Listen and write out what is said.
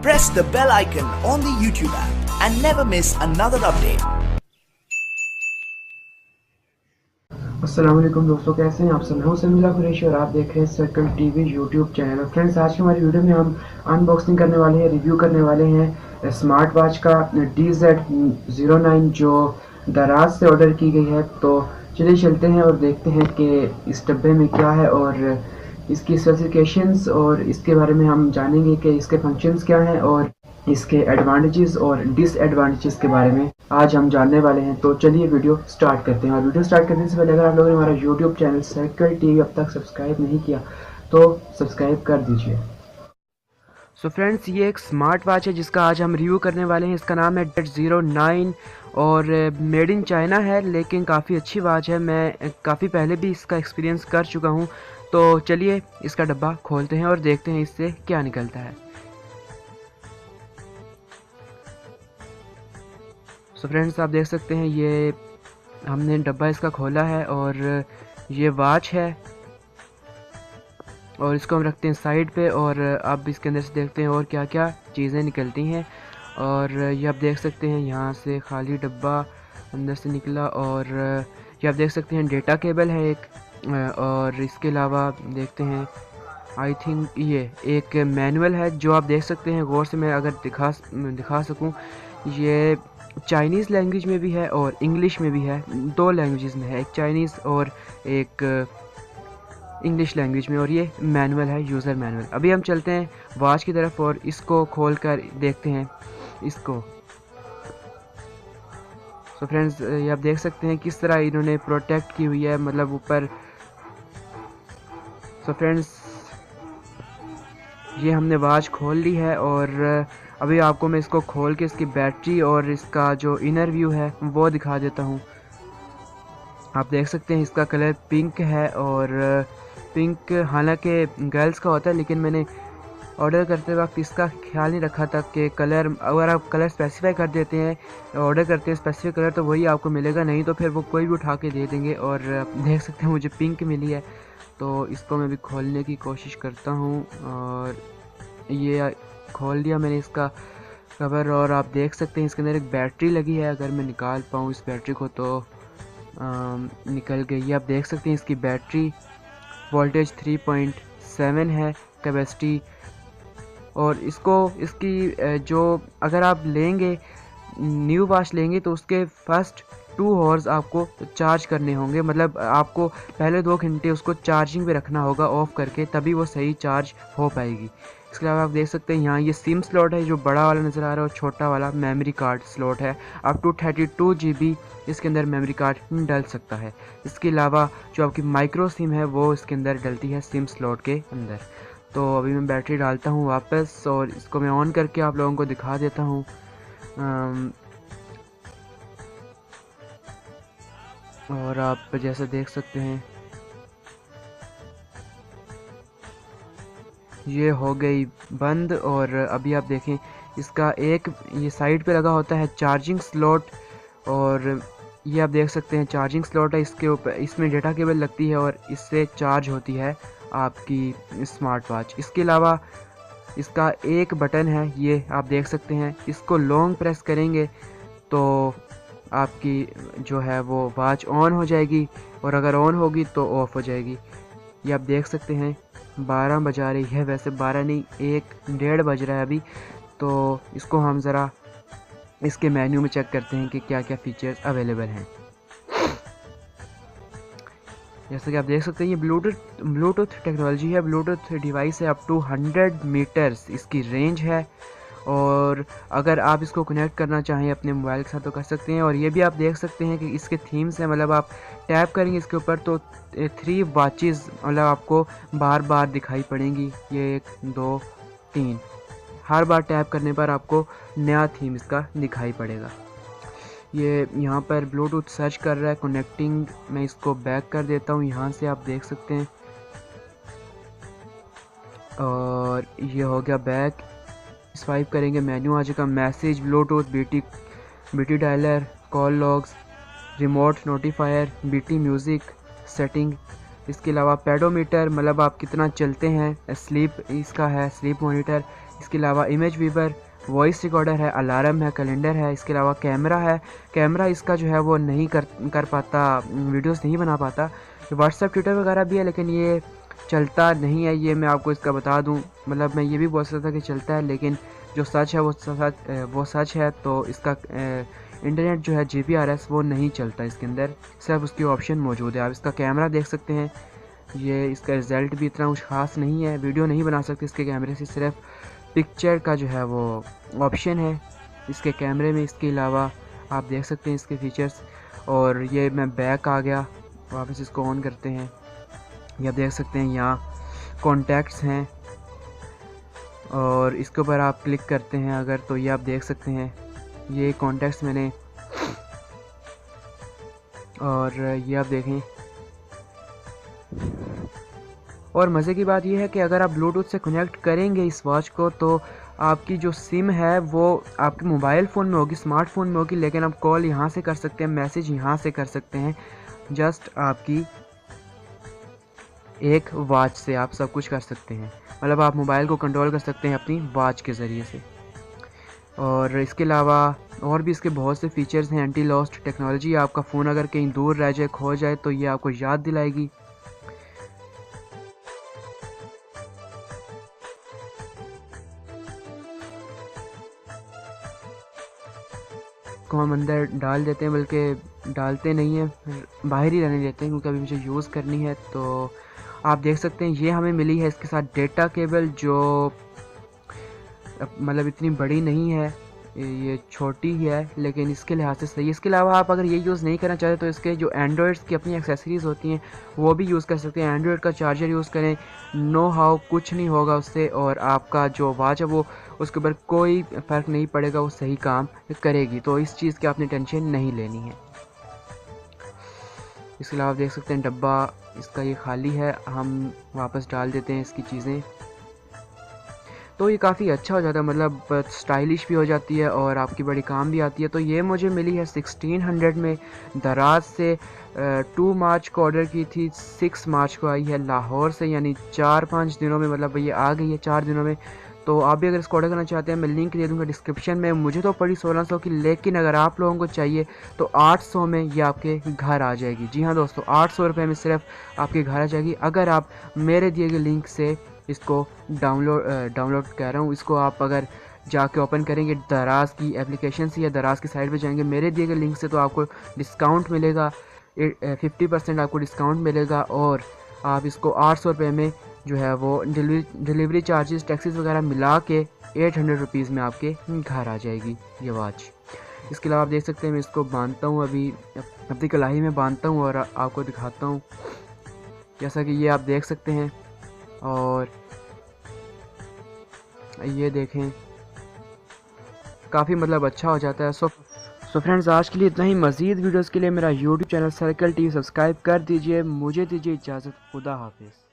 press the bell icon on the YouTube app and never miss another update. अस्सलाम वालेकुम दोस्तों, कैसे हैं आप सब। मैं हूं समीला कुरैशी और आप देख रहे हैं circle TV YouTube channel. Friends, आज की हमारी वीडियो में हम अनबॉक्सिंग करने वाले हैं, रिव्यू करने वाले हैं स्मार्ट वॉच का DZ09 जो दराज से ऑर्डर की गई है। तो चलिए चलते हैं और देखते हैं कि इस डब्बे में क्या है और इसकी स्पेसिफिकेशंस और इसके बारे में हम जानेंगे कि इसके फंक्शंस क्या हैं और इसके एडवांटेजेस और डिसएडवांटेजेस के बारे में आज हम जानने वाले हैं। तो चलिए वीडियो स्टार्ट करते हैं। और वीडियो स्टार्ट करने से पहले अगर आप लोगों ने हमारा यूट्यूब चैनल सर्कल टीवी अब तक सब्सक्राइब नहीं किया तो सब्सक्राइब कर दीजिए। सो फ्रेंड्स, ये एक स्मार्ट वॉच है जिसका आज हम रिव्यू करने वाले हैं। इसका नाम है DZ09 और मेड इन चाइना है, लेकिन काफ़ी अच्छी वॉच है। मैं काफ़ी पहले भी इसका एक्सपीरियंस कर चुका हूँ। तो चलिए इसका डब्बा खोलते हैं और देखते हैं इससे क्या निकलता है। सो फ्रेंड्स, आप देख सकते हैं ये हमने डब्बा इसका खोला है और ये वॉच है और इसको हम रखते हैं साइड पे और अब इसके अंदर से देखते हैं और क्या क्या चीज़ें निकलती हैं। और ये आप देख सकते हैं यहाँ से खाली डब्बा अंदर से निकला और ये आप देख सकते हैं डेटा केबल है एक। और इसके अलावा देखते हैं आई थिंक ये एक मैनुअल है जो आप देख सकते हैं गौर से। मैं अगर दिखा सकूं, ये चाइनीज़ लैंग्वेज में भी है और इंग्लिश में भी है। दो लैंग्वेजेस में है, एक चाइनीज़ और एक इंग्लिश लैंग्वेज में। और ये मैनुअल है, यूज़र मैनुअल। अभी हम चलते हैं वॉच की तरफ और इसको खोल कर देखते हैं इसको। सो फ्रेंड्स, ये आप देख सकते हैं किस तरह इन्होंने प्रोटेक्ट की हुई है, मतलब ऊपर। सो फ्रेंड्स, ये हमने वॉच खोल ली है और अभी आपको मैं इसको खोल के इसकी बैटरी और इसका जो इनर व्यू है वो दिखा देता हूँ। आप देख सकते हैं इसका कलर पिंक है और पिंक हालांकि गर्ल्स का होता है, लेकिन मैंने ऑर्डर करते वक्त इसका ख्याल नहीं रखा था कि कलर, अगर आप कलर स्पेसिफाई कर देते हैं, ऑर्डर करते हैं स्पेसिफिक कलर, तो वही आपको मिलेगा, नहीं तो फिर वो कोई भी उठा के दे देंगे। और देख सकते हैं मुझे पिंक मिली है, तो इसको मैं भी खोलने की कोशिश करता हूँ। और ये खोल दिया मैंने इसका कवर और आप देख सकते हैं इसके अंदर एक बैटरी लगी है। अगर मैं निकाल पाऊँ इस बैटरी को तो निकल गई। आप देख सकते हैं इसकी बैटरी वोल्टेज 3.7 है कैपेसिटी। और इसकी जो अगर आप लेंगे न्यू वॉच लेंगे तो उसके फर्स्ट 2 आवर्स आपको चार्ज करने होंगे, मतलब आपको पहले 2 घंटे उसको चार्जिंग पे रखना होगा ऑफ करके, तभी वो सही चार्ज हो पाएगी। इसके अलावा आप देख सकते हैं यहाँ ये सिम स्लॉट है जो बड़ा वाला नज़र आ रहा है और छोटा वाला मेमोरी कार्ड स्लॉट है। अप टू 32 GB इसके अंदर मेमोरी कार्ड डल सकता है। इसके अलावा जो आपकी माइक्रो सिम है वो इसके अंदर डलती है सिम स्लॉट के अंदर। तो अभी मैं बैटरी डालता हूँ वापस और इसको मैं ऑन करके आप लोगों को दिखा देता हूँ। और आप जैसा देख सकते हैं ये हो गई बंद। और अभी आप देखें इसका एक ये साइड पे लगा होता है चार्जिंग स्लॉट और ये आप देख सकते हैं चार्जिंग स्लॉट है। इसके ऊपर इसमें डेटा केबल लगती है और इससे चार्ज होती है आपकी स्मार्ट वॉच। इसके अलावा इसका एक बटन है, ये आप देख सकते हैं, इसको लॉन्ग प्रेस करेंगे तो आपकी जो है वो वॉच ऑन हो जाएगी और अगर ऑन होगी तो ऑफ़ हो जाएगी। ये आप देख सकते हैं 12 बजा रही है, वैसे 12 नहीं 1:30 बज रहा है अभी। तो इसको हम ज़रा इसके मेन्यू में चेक करते हैं कि क्या क्या फ़ीचर्स अवेलेबल हैं। जैसे कि आप देख सकते हैं ये ब्लूटूथ टेक्नोलॉजी है, ब्लूटूथ डिवाइस है। अप टू 100 मीटर्स इसकी रेंज है और अगर आप इसको कनेक्ट करना चाहें अपने मोबाइल के साथ तो कर सकते हैं। और ये भी आप देख सकते हैं कि इसके थीम्स हैं, मतलब आप टैप करेंगे इसके ऊपर तो 3 वॉचेस मतलब आपको बार बार दिखाई पड़ेंगी। ये 1 2 3 हर बार टैप करने पर आपको नया थीम इसका दिखाई पड़ेगा। ये यहाँ पर ब्लूटूथ सर्च कर रहा है कनेक्टिंग। मैं इसको बैक कर देता हूँ, यहाँ से आप देख सकते हैं। और ये हो गया बैक। स्वाइप करेंगे मेन्यू आ जाएगा, message, Bluetooth, BT dialer, call logs, remote notifier, BT music, setting. इसके अलावा पेडोमीटर, मतलब आप कितना चलते हैं, स्लीप इसका है, स्लीप मॉनिटर, इसके अलावा इमेज वीवर, वॉइस रिकॉर्डर है, अलार्म है, कैलेंडर है। इसके अलावा कैमरा है। कैमरा इसका जो है वो नहीं कर पाता, वीडियोस नहीं बना पाता। व्हाट्सएप, ट्विटर वगैरह भी है, लेकिन ये चलता नहीं है, ये मैं आपको इसका बता दूं। मतलब मैं ये भी बोल सकता कि चलता है, लेकिन जो सच है वो सच है। तो इसका इंटरनेट जो है GPRS वो नहीं चलता इसके अंदर, सिर्फ उसकी ऑप्शन मौजूद है। आप इसका कैमरा देख सकते हैं, ये इसका रिज़ल्ट भी इतना कुछ ख़ास नहीं है, वीडियो नहीं बना सकते इसके कैमरे से, सिर्फ पिक्चर का जो है वो ऑप्शन है इसके कैमरे में। इसके अलावा आप देख सकते हैं इसके फीचर्स। और ये मैं बैक आ गया, वापस इसको ऑन करते हैं। ये आप देख सकते हैं यहाँ कॉन्टैक्ट्स हैं, और इसके ऊपर आप क्लिक करते हैं अगर, तो ये आप देख सकते हैं ये कॉन्टैक्ट्स मैंने, और ये आप देखें। और मज़े की बात यह है कि अगर आप ब्लूटूथ से कनेक्ट करेंगे इस वॉच को, तो आपकी जो सिम है वो आपके मोबाइल फ़ोन में होगी, स्मार्टफोन में होगी, लेकिन आप कॉल यहाँ से कर सकते हैं, मैसेज यहाँ से कर सकते हैं। जस्ट आपकी एक वॉच से आप सब कुछ कर सकते हैं, मतलब आप मोबाइल को कंट्रोल कर सकते हैं अपनी वॉच के ज़रिए से। और इसके अलावा और भी इसके बहुत से फीचर्स हैं। एंटी लॉस्ट टेक्नोलॉजी, आपका फ़ोन अगर कहीं दूर रह जाए, खो जाए, तो ये आपको याद दिलाएगी। को हम अंदर डाल देते हैं, बल्कि डालते नहीं हैं, बाहर ही रहने देते हैं, क्योंकि अभी मुझे यूज़ करनी है। तो आप देख सकते हैं ये हमें मिली है इसके साथ डेटा केबल, जो मतलब इतनी बड़ी नहीं है, ये छोटी ही है, लेकिन इसके लिहाज से सही है। इसके अलावा आप अगर ये यूज़ नहीं करना चाहते, तो इसके जो एंड्रॉयड्स की अपनी एक्सेसरीज़ होती हैं वो भी यूज़ कर सकते हैं। एंड्रॉयड का चार्जर यूज़ करें, नो हाउ कुछ नहीं होगा उससे, और आपका जो वॉच है वो उसके ऊपर कोई फ़र्क नहीं पड़ेगा, वो सही काम करेगी। तो इस चीज़ की आपने टेंशन नहीं लेनी है। इसके अलावा आप देख सकते हैं डब्बा इसका ये खाली है, हम वापस डाल देते हैं इसकी चीज़ें, तो ये काफ़ी अच्छा हो जाता है, मतलब स्टाइलिश भी हो जाती है और आपकी बड़ी काम भी आती है। तो ये मुझे मिली है 1600 में, दराज से। 2 मार्च को ऑर्डर की थी, 6 मार्च को आई है लाहौर से, यानी 4-5 दिनों में, मतलब ये आ गई है 4 दिनों में। तो आप भी अगर इसको ऑर्डर करना चाहते हैं, मैं लिंक दे दूँगा डिस्क्रिप्शन में। मुझे तो पड़ी 1600 की, लेकिन अगर आप लोगों को चाहिए तो 800 में ये आपके घर आ जाएगी। जी हाँ दोस्तों, 800 रुपये में सिर्फ आपके घर आ जाएगी, अगर आप मेरे दिए गए लिंक से इसको डाउनलोड कर रहा हूँ। इसको आप अगर जाके ओपन करेंगे दराज की एप्लीकेशन से, या दराज की साइट पे जाएंगे मेरे दिए गए लिंक से, तो आपको डिस्काउंट मिलेगा, 50% आपको डिस्काउंट मिलेगा। और आप इसको 800 रुपये में जो है वो डिलीवरी चार्जेस, टैक्सेस वगैरह मिला के 800 रुपीज़ में आपके घर आ जाएगी ये वॉच। इसके अलावा आप देख सकते हैं मैं इसको बांधता हूँ, अभी अपनी कलाई में बांधता हूँ और आपको दिखाता हूँ, जैसा कि ये आप देख सकते हैं। और ये देखें, काफ़ी मतलब अच्छा हो जाता है। सो फ्रेंड्स, आज के लिए इतना ही। मज़ीद वीडियोस के लिए मेरा YouTube channel circle TV subscribe कर दीजिए। मुझे दीजिए इजाज़त, खुदा हाफिज़।